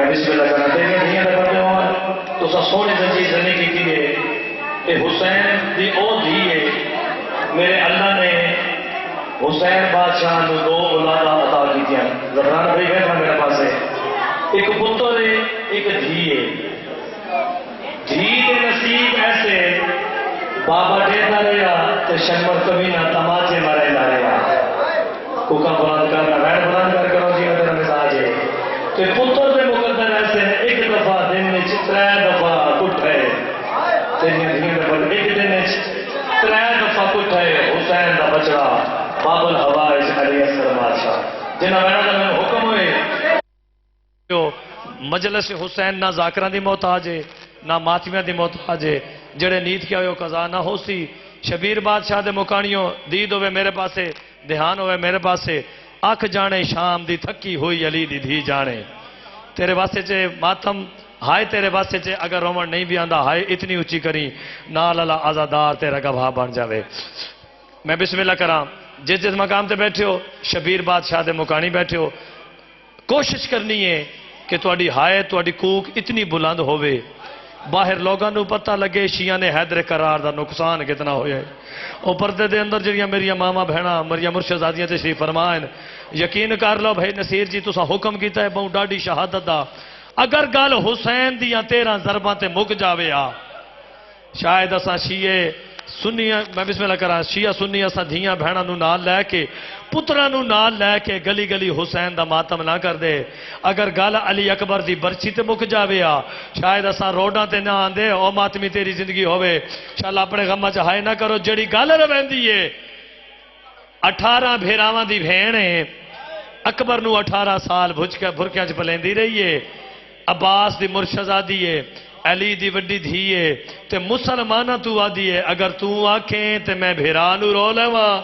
بسم اللہ کرنا دے دیا کرتے ہوں تو سا سونے سے زندگی کی ہے کہ حسین دی او دھیے میرے اللہ نے حسین بادشاہ نے دو اولاداں عطا کی تھیں زبران بھائی بیٹھا میرے پاس ہے ایک پتر ہے ایک دھی ہے دھی کے نصیب ایسے بابا دیتا رہا تو شمر کبھی نہ تماچے مرے نہ رہا کوکا بلند کرنا وین بلند کر کرو جی میرا مزاج ہے تو پتر دے مقدر ایسے ایک دفعہ دن میں ترے دفعہ کٹھے تیریاں دھیاں دفعہ ایک دن میں ترے دفعہ کٹھے حسین دا بچڑا باب الحوائج علیہ السلام بادشاہ جنہاں میرا میں حکم ہوئے مجلس حسین نہ ذاکران دی محتاج ہے نہ ماتمیاں دی محتاج ہے جڑے نیت کیا ہوئے قضا نہ ہو سی شبیر بادشاہ دے مکانیوں دید ہوئے میرے پاسے دھیان ہوئے میرے پاسے آنکھ جانے شام دی تھکی ہوئی علی دی دھی جانے تیرے واسطے چے ماتم ہائے تیرے واسطے چے اگر رومن نہیں بھی آندہ ہائے اتنی اچھی کری نال اللہ آزادار تیرا گواہ بن جاوے میں بسم اللہ کرام جس جس مقام تے بیٹھے ہو شبیر بادشاہ دے مکانی بیٹھے ہو کوشش کرنی ہے کہ تواڈی ہائے تواڈی کوک اتنی بلند ہوئے باہر لوگاں نو پتہ لگے شیعہ نے حیدر قرار دا نقصان کتنا ہویا ہے او پردے دے اندر جڑیاں میری ماما بہنا مریم مرشدزادیاں تشریف فرمائیں یقین کر لو بھائی نصیر جی تسا حکم کیتا ہے بہت ڈاڈی شہادت دا اگر گل حسین دیاں 13 ضرباں تے مک جاوے آ شاید اساں شیعہ سنی میں بسم اللہ کرا شیعہ سنی اساں دھیاں بہناں نو نال لے کے پتراں نو نال لے کے گلی گلی حسین دا ماتم نہ کر دے اگر گل علی اکبر دی برچی تے مک جاوے آ شاید اساں روڈاں تے نہ آندے او ماتمی تیری زندگی ہوے انشاءاللہ اپنے غم چ ہائے نہ کرو جڑی گل رہندی ہے 18 بھیراواں دی بہن ہے اکبر نو 18 سال بھرکیاں چ پلیندی رہی ہے عباس دی مرشدزادی ہے علی دی وڈی دھی ہے تے مسلمانہ تو آدھی ہے اگر تو آکھیں تے میں بھیرانو رو لیواں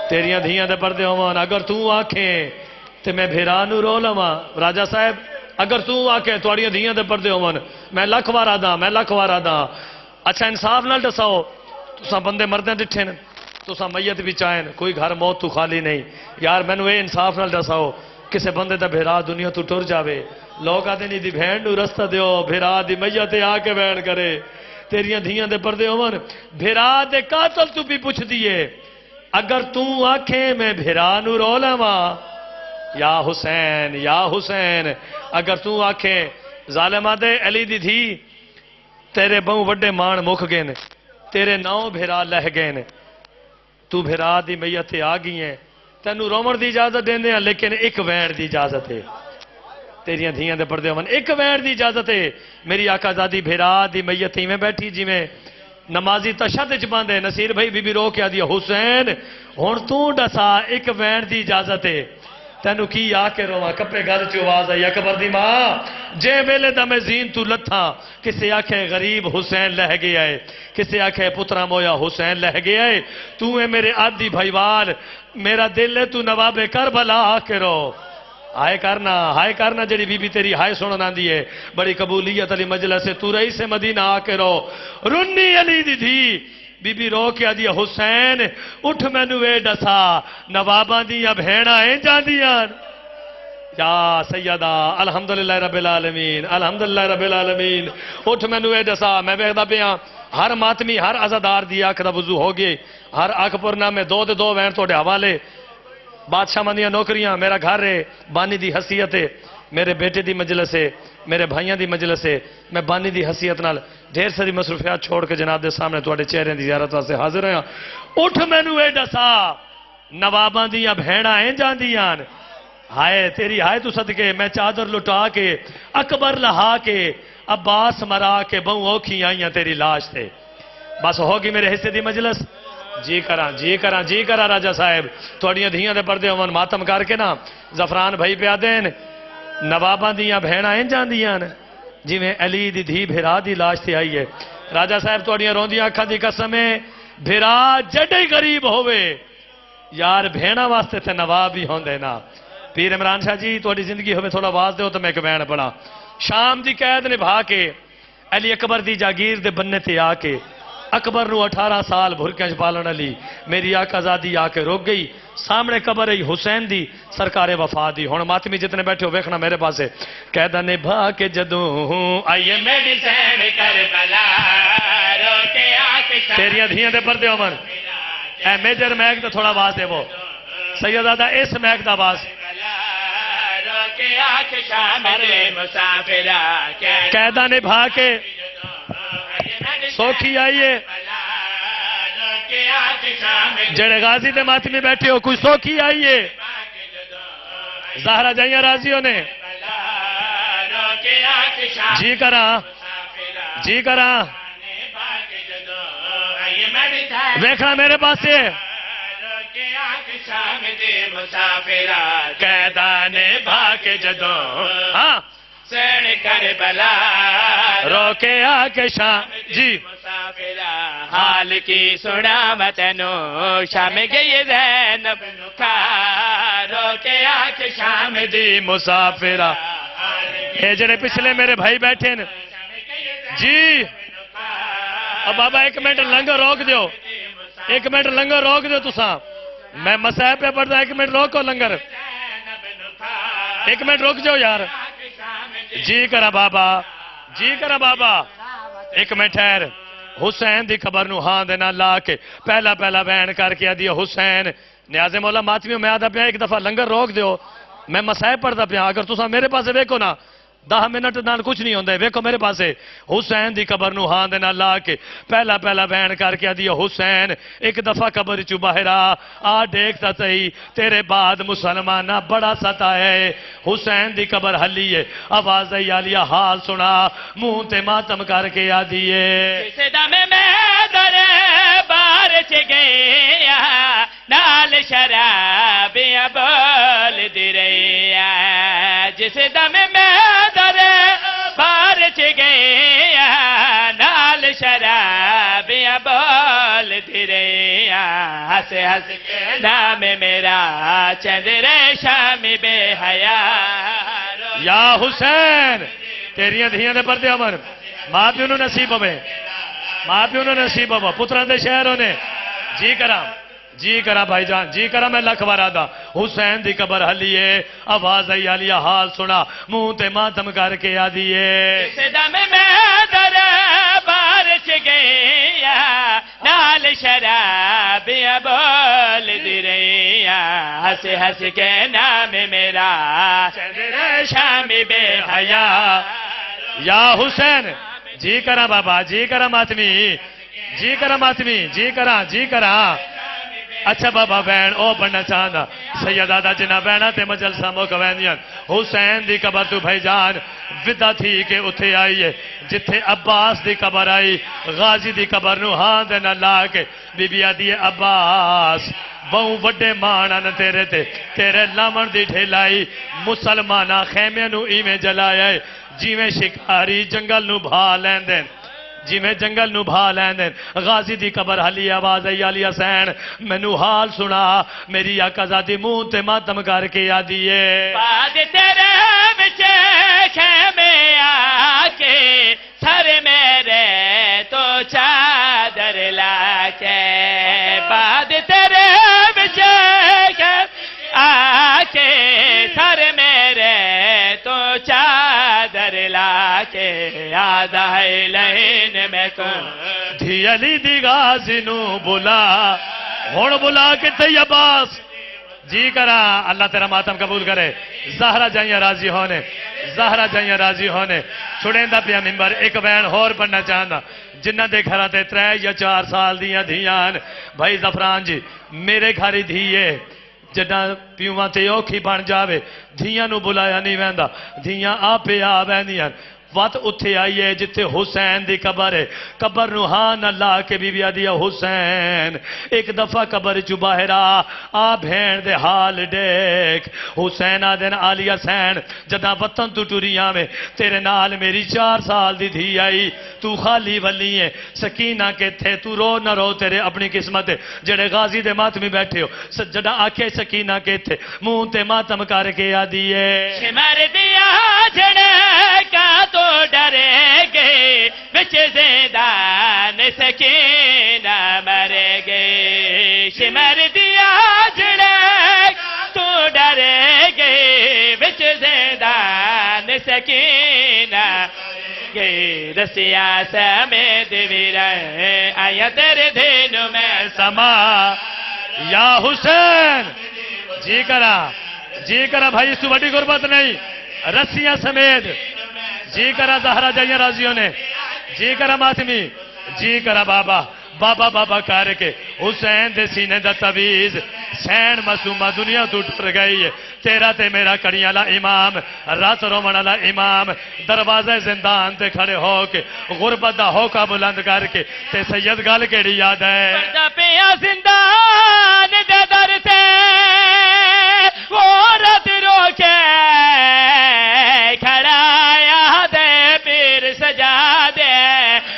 تیریاں دھیاں دے پردے ہومان اگر تو آکھیں تے میں بھیرانو رو لیواں راجہ صاحب اگر تو آکھیں تواڈیاں دھیاں دے پردے ہومان میں لکھ وارا دا اچھا انصاف نال دساؤ تساں بندے مردیں ڈٹھے نے تساں میت بھی چاہیں کوئی گھر موت تو خالی نہیں یار مینوں اے انصاف نال دساؤ کسے بندے دا بھیرا دنیا تو ٹر جاوے لوگ آدھے نہیں دی بہن نو رستہ دیو بھیرا دی میت آ کے بیٹھ کرے تیریاں دھیاں دے پردے ہوون بھیرا دے قاتل تو بھی پوچھ دیے اگر تو آکھیں میں بھیرا نو رو لیواں یا حسین اگر تو آکھیں ظالمہ دے علی دی دھی تیرے بہوں وڈے مان مکھ گئے نے تیرے 9 بھیرا لہ گئے نے تو بھیرا دی میت آ گئی ہیں تینوں رومن دی اجازت دیندے ہیں لیکن ایک وین دی اجازت ہے تیریاں دھیاں دے پردے ہومن ایک وین دی اجازت ہے میری آقا زادی بھیرا دی میت میں بیٹھی جی میں نمازی تشہد وچ باندھے نصیر بھائی بی بی رو کے آدھی حسین ہن تو دسا ایک وین دی اجازت ہے تینوں کی آ کے رواں کپے گل چ آواز آئی اکبر دی ماں جے ویلے دا میں زین تو لتھا کسے آکھے غریب حسین لہ گیا ہے کسے آکھے پترا مویا حسین لہ گیا ہے تو اے میرے آدھی بھائیوال میرا دل ہے تو نواب کربلا آ کے رو ہائے کرنا جڑی بی بی تیری ہائے سنن آندی ہے بڑی قبولیت علی مجلس سے تو رئیس مدینہ آ کے رو رنی علی دی تھی بی بی رو کے آدھی حسین اٹھ مینوں اے دسا نواباں دیاں بہناں ہیں جاندیاں یا سیدہ الحمدللہ رب العالمین اٹھ مینوں اے دسا میں ویکھدا پیاں ہر ماتمی ہر عزادار دی آنکھ دا وضو ہو گئے ہر آنکھ پرنا میں 2 دے 2 وین توڑے حوالے بادشاہ مندیاں نوکریاں میرا گھر ہے بانی دی حیثیت ہے میرے بیٹے دی مجلس ہے میرے بھائیاں دی مجلس ہے میں بانی دی حیثیت نال ڈھیر ساری مصروفیات چھوڑ کے جناب دے سامنے تواڈے چہرے دی زیارت واسطے حاضر ہاں اٹھ مینوں اے دسا نواباں دیاں بہناں ہیں جاندیاں ہائے تیری ہائے تو صدقے میں چادر لٹا کے اکبر لہا کے عباس مرا کے بہوں اوکھی آئیاں تیری لاش تے بس ہوگی میرے حصے دی مجلس جی کراں راجہ صاحب تھوڑیاں دھیاں دے پردے ہومن ماتم کر کے نا زفران بھائی پیا دین نواباں دیاں بہناں ہیں جاندیاں جی میں علی دی دھی بھیرا دی لاش تے آئی ہے راجہ صاحب تھوڑیاں روندیاں اکھاں دی قسم ہے بھیرا جڑے غریب ہوئے یار بہناں واسطے تے نواب بھی ہوندے نا پیر عمران شاہ جی تھوڑی زندگی ہوئے تھوڑا آواز دے تو میں ایک بین پڑھا شام دی قید نبھا کے علی اکبر دی جاگیر دے بننے تے آ کے اکبر نو 18 سال بھرکیاں چ پالن علی میری آقا زادی آ کے روک گئی سامنے قبر ہے حسین دی سرکار وفا دی. ہن ماتمی جتنے بیٹھے ہو ویکھنا میرے پاسے. قیدا نبھا کے جدوں آئیے میری سین کربلا روکے آکشا تیریاں دھیاں دے پردے عمر اے میجر میک تے تھوڑا آواز دے وہ سیدادہ اس میک دا آواز قیدا نبھا کے سوکھی آئیے جڑے غازی دے ماتمی بیٹھے ہو کوئی سوکھی آئیے زہرہ جائیاں راضیوں نے جی کراں ویکھنا میرے پاس سے قیدا نبھا کے جدوں ہاں سین کربلا روکے آکے شام جی حال کی سنا متنو شام گئی زینب نکھا روکے آکے شام دی مسافرہ. اے جڑے پچھلے میرے بھائی بیٹھے ہیں جی اب بابا ایک منٹ لنگر روک دیو ایک منٹ لنگر روک دیو تساں میں مسائب پہ پڑھتا ایک منٹ روکو لنگر ایک منٹ روک جاؤ یار جی کرا بابا ایک منٹ ٹھہر. حسین دی خبر نو ہاں دینا لا کے پہلا بین کر کے دیا حسین نیاز مولا ماتمیوں میں آدھا پیا ایک دفعہ لنگر روک دیو میں مسائب پڑھتا پیا اگر تساں میرے پاسے ویکو نا 10 منٹ نال کچھ نہیں ہوندے ویکو میرے پاسے حسین دی قبر نو ہاں دینا لا کے پہلا بین کر کے دیا حسین ایک دفعہ قبر چو باہر آ دیکھتا صحیح تیرے بعد مسلمانہ بڑا ستا ہے. حسین دی قبر ہلی ہے آواز عالیہ حال سنا منہ تے ماتم کر کے آدیے جس دم میں در بار چ گیا نال شراب بول دی رہی جس دم میں در بار چ گیا نال شراب بول دی رہی ہس کے نام میرا چندر شام بے حیا. یا حسین تیریاں دھیاں دے پردے امر ماں پیو نو نصیب ہوے پتران دے شہروں نے جی کرا بھائی جان جی کرا میں لکھ وارا دا. حسین دی قبر ہلیے آواز عالیہ حال سنا منہ تے ماتم کر کے آدیے اس دم میں در بار چ گیا نال شراب بول دی رہی ہس کے نام میرا چندر شام بے حیا. یا حسین جی کرا بابا جی کرا ماتمی جی کرا اچھا بابا بین او بننا چاہنا سیدادہ جنہ بینا تے مجلسہ موکوینیاں حسین دی قبر تو بھائی جان ودا تھی کہ اتھے آئیے جتھے عباس دی قبر آئی غازی دی قبر نو ہاں دینا لا کے بی بی آدھی عباس بہوں وڈے مانا نہ تیرے لامن دی ٹھیلائی مسلمانہ خیمے نو ایمیں جلایا ہے جیویں شکاری جنگل نو بھا لیندیں غازی دی قبر حلی آواز عالیہ سین میں نو حال سنا میری آقا ذاتی منہ تے ماتم کر کے آدیے بعد تیرے بچے خیمے آکے سر میرے تو چادر لاکے بعد تیرے بچے آکے سر میرے تو چادر لاکے آدھا ہے لہن میں کو دھی علی دی غازی نو بلا ہون بلا کے تی عباس جی کرا اللہ تیرا ماتم قبول کرے. زہرہ جائیاں راضی ہونے چھڑیں دا پیا ممبر ایک بین ہور پڑھنا چاہنا جنہ دے گھرہ تے 3 یا 4 سال دیاں دھیان بھائی زفران جی میرے گھری دھیے جدہ پیوان تے اوکھی بن جاوے دھیاں نو بلایا نہیں ویندا دھیاں آپے آویندیاں وقت اتھے آئیے جتے حسین دی قبر ہے قبر نو ہاں اللہ کے بی بی آدیا حسین ایک دفعہ قبر چو باہر آ بھین دے حال دیکھ حسین آدین عالیہ سین جدہ وطن تو ٹوریاں میں تیرے نال میری 4 سال دی دھی آئی تو خالی ولی ہے سکینہ کے تھے تو رو نہ رو تیرے اپنی قسمت ہے جڑے غازی دے ماتمی بیٹھے ہو جدہ آکے سکینہ کے تھے منہ تے ماتم کر کے آدیے شمر دیا جڑے کا تو ڈرے گے بچ زیدان سکینہ مرے گے شمر دیا جڑے سکینہ کہ رسیا سمیت ویرے آیا تیرے دین میں سما یا حسین جی کرا بھائی اس بڑی غربت نہیں رسیاں سمیت جی کرا زہرا جائیں راضیوں نے جی کرا ماتمی جی کرا بابا بابا بابا کر کے حسین دے سینے دا تویز سین معصومہ دنیا تو ٹر گئی ہے تیرا تے میرا کڑیاں لا امام رات رومن لا امام دروازہ زندان تے کھڑے ہو کے غربت دا ہوکا بلند کر کے تے سید گال کیڑی یاد ہے پردہ پیا زندان دے در تے عورت رو کے کھڑا یاد پیر سجا دے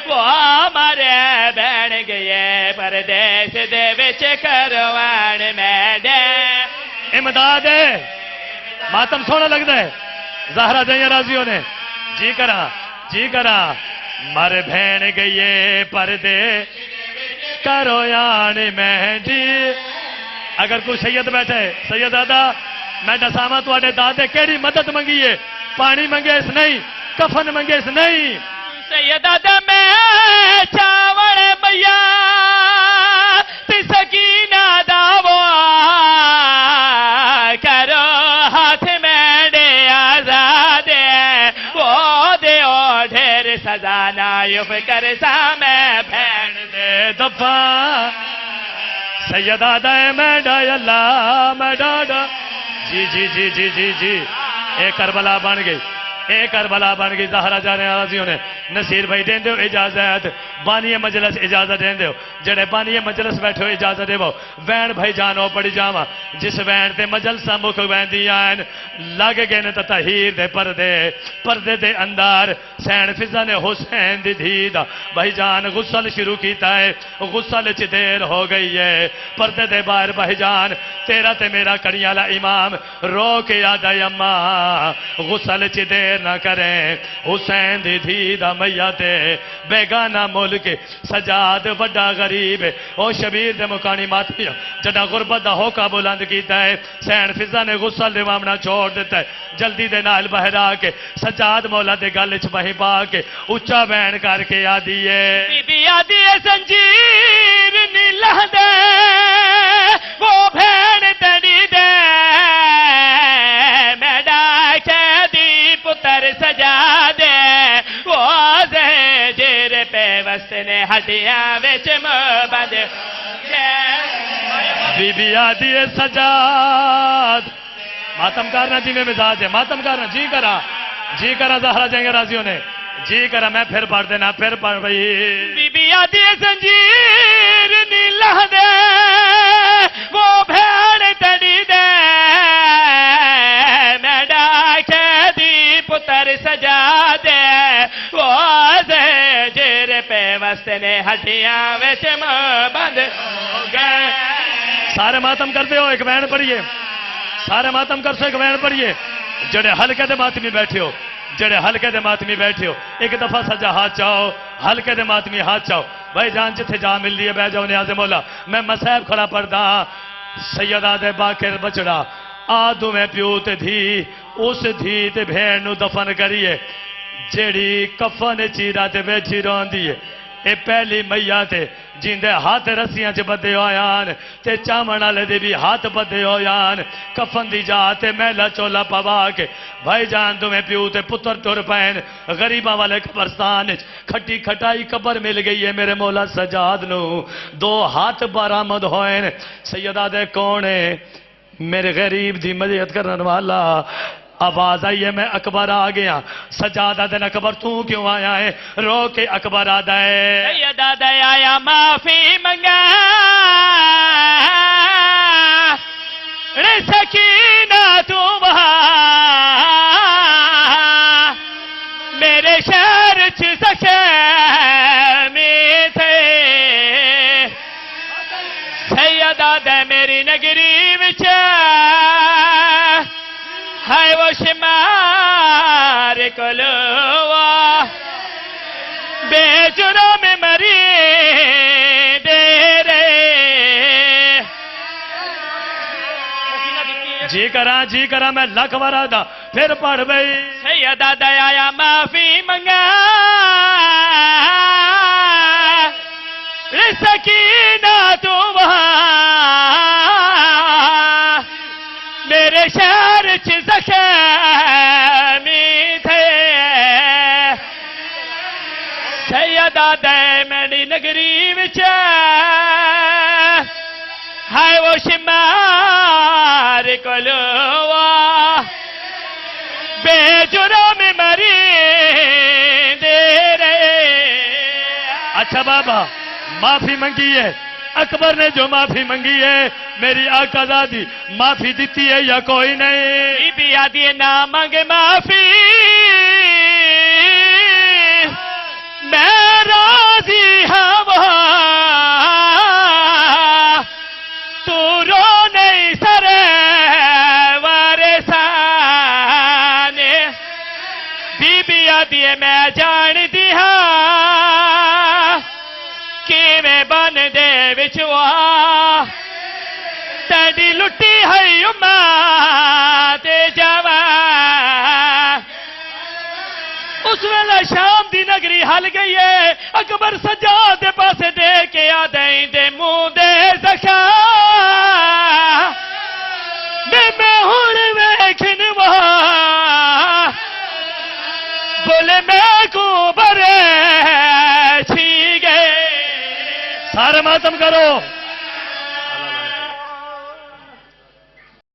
وہ ہمارے بہن گئے پردیس دے وچ کروان میں دے امداد ہے ماتم سونا لگتا ہے زہرا جائیں راضیوں نے جی کرا مارے بہن گئیے پردے کرو یان مہندی اگر کوئی سید بیٹھے سید دادا میں دساواں تواڈے دادے کیڑی مدد منگیے پانی منگے اس نہیں کفن منگے اس نہیں سید دادا میں چاوڑ بیا تی سکینہ داو کرو ہاتھ میں دے آزاد وہ دے او ڈھیر سزا نایف کر سامے بھین دے دفعہ سید آدھا ہے میں ڈائی اللہ میں ڈاڈا جی اے کربلا بن گئی زہرا جانے راضیوں نے نصیر بھائی دین دیو اجازت بانی مجلس اجازت دین دیو جڑے بانی مجلس بیٹھے ہو اجازت دیو وین بھائی جانو پڑی جاما جس وین تے مجلسہ مکھ وین دیان لگ گئے نے تطہیر دے پردے دے اندار سین فضا نے حسین دی دھیدا بھائی جان غسل شروع کیتا ہے غسل چ دیر ہو گئی ہے پردے دے باہر بھائی جان تیرا تے میرا کڑیاں لا امام رو کے یاد اماں غسل چ دیر نہ کریں حسین دی دھیدا میاں تے بیگانہ ملک سجاد وڈا غریب او شبیر دے مکانی ماتیا جڑا غربت دا ہوکا بلند کیتا ہے سین فضا نے غسل دے وامنا چھوڑ دیتا ہے جلدی دے نال بہرا کے سجاد مولا دے گل چ بہی پا کے اچا بین کر کے آدھی ہے بی بی آدھی ہے زنجیر نیلہ دے وہ بھین تڑی دے میں ڈاکے دی پتر سجا دے وہ زنجیر پہ وسط نے ہڈیاں وچ مبند بی بی آدھی ہے سجاد ماتم کرنا جی میں مزاج ہے ماتم کرنا جی کرا زہرا جائیں گے راضیوں نے جی کرا میں پھر پڑھ دینا پھر پڑھ بھئی بی بی آدھی زنجیر نیلہ دے وہ بھیڑ تڑی دے میں ڈاکے دی پتر سجا دے وہ زنجیر پہ وسط نے ہڈیاں وچ بند ہو گئے سارے ماتم کرتے ہو ایک بین پڑھیے سارے ماتم کر سو ایک بین پڑھیے جڑے حلقے دے ماتمی بیٹھے ہو ایک دفعہ سجا ہاتھ چاہو حلقے دے ماتمی ہاتھ چاہو بھائی جان جتھے جا مل لیے بہ جاؤ نیاز مولا میں مسائب کھڑا پڑھدا سیدہ دے باکر بچڑا آدھو میں پیو تے دھی اس دھی تے بھیڑ نو دفن کریے جیڑی کفن چیرا تے بیٹھی روندی ہے اے پہلی میاں تے جیندے ہاتھ رسیاں چ بدے ہویان تے چامن والے دے بھی ہاتھ بدے ہویان کفن دی جا تے میلا چولا پوا کے بھائی جان تمہیں پیو تے پتر ٹر پین غریباں والے قبرستان کھٹی کھٹائی قبر مل گئی ہے میرے مولا سجاد نو دو ہاتھ برآمد ہوئے سیدہ دے کون ہے میرے غریب دی مدد کرن والا آواز آئی ہے میں اکبر آ گیا سجادہ دن اکبر تو کیوں آیا ہے رو کے اکبر آدھا ہے سیدہ دے آیا معافی منگا رے سکینہ تو وہاں میرے شہر چھ زخمی تھے سیدہ دے میری نگری وچ ہائے وہ شمار کلوا بے جرم مری دے رے جی کرا میں لکھ وارا دا پھر پڑھ بئی سیدہ دیا معافی منگا سکینہ تو وہاں میرے شہر چ زخمی تھے سیدہ دے میری نگری وچ ہائے وہ شمار کلوا بے جرم مری دے رہے اچھا بابا معافی منگی ہے اکبر نے جو معافی منگی ہے میری آقا زادی معافی دیتی ہے یا کوئی نہیں بی آدھی نہ مانگ معافی میں راضی ہوا تو رو نہیں سرے وارثانے بی آدھی میں جان دیا کہ میں بن دے بچوا تیری لٹی ہے امت جوان اس ویلے شام دی نگری ہل گئی ہے اکبر سجاد دے پاسے دے کے آ دیں دے منہ دے زخم میں ہن ویکھن وا بولے میں کو برے چھی گئے سارے ماتم کرو